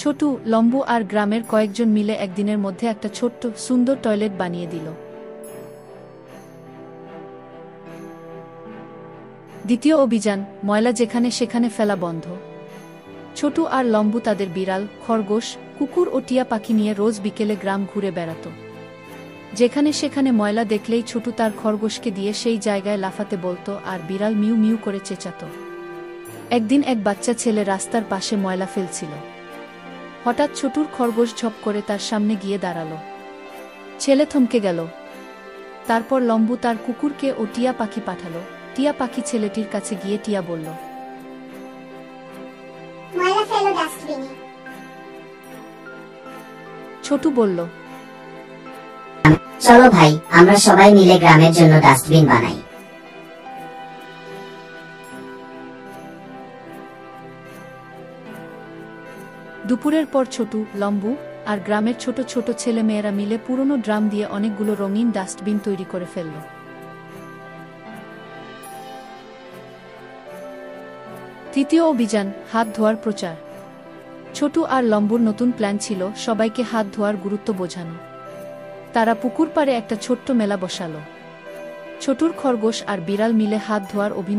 ছোটু, লম্বু আর গ্রামের কয়েকজন মিলে একদিনের মধ্যে একটা ছোট্ট সুন্দর টয়লেট বানিয়ে দিল। দ্বিতীয় অভিযান, ময়লা যেখানে সেখানে ফেলা বন্ধ। ছোটু আর লম্বু তাদের বিড়াল, খরগোশ, কুকুর ও টিয়া পাখি নিয়ে রোজ বিকেলে গ্রাম ঘুরে বেড়াত। যেখানে সেখানে ময়লা দেখলেই ছোটু তার খরগোশকে দিয়ে সেই জায়গায় লাফাতে বলতো আর বিড়াল মিউ মিউ করে চেঁচাত। একদিন এক বাচ্চা ছেলে রাস্তার পাশে ময়লা ফেলছিল। হঠাৎ ছোটুর খরগোশ ঝপ করে তার সামনে গিয়ে দাঁড়ালো। ছেলে থমকে গেল। তারপর লম্বু তার কুকুরকে ও টিয়া পাখি পাঠালো। টিয়া পাখি ছেলেটির কাছে গিয়ে টিয়া বলল, ময়লা ফেলো ডাস্টবিনে। ছোটু বলল, চলো ভাই, আমরা সবাই মিলে গ্রামের জন্য ডাস্টবিন বানাই। দুপুরের পর ছোটু, লম্বু আর গ্রামের ছোট ছোট ছেলে মেয়েরা মিলে পুরনো ড্রাম দিয়ে অনেকগুলো রঙিন ডাস্টবিন তৈরি করে ফেলল। তৃতীয় অভিযান, হাত ধোয়ার প্রচার। ছোটু আর লম্বুর নতুন প্ল্যান ছিল সবাইকে হাত ধোয়ার গুরুত্ব বোঝানো। তারা পুকুর পাড়ে একটা ছোট্ট মেলা বসালো। ছোটুর খরগোশ আর বিড়াল মিলে হাত ধোয়ার অভিনয়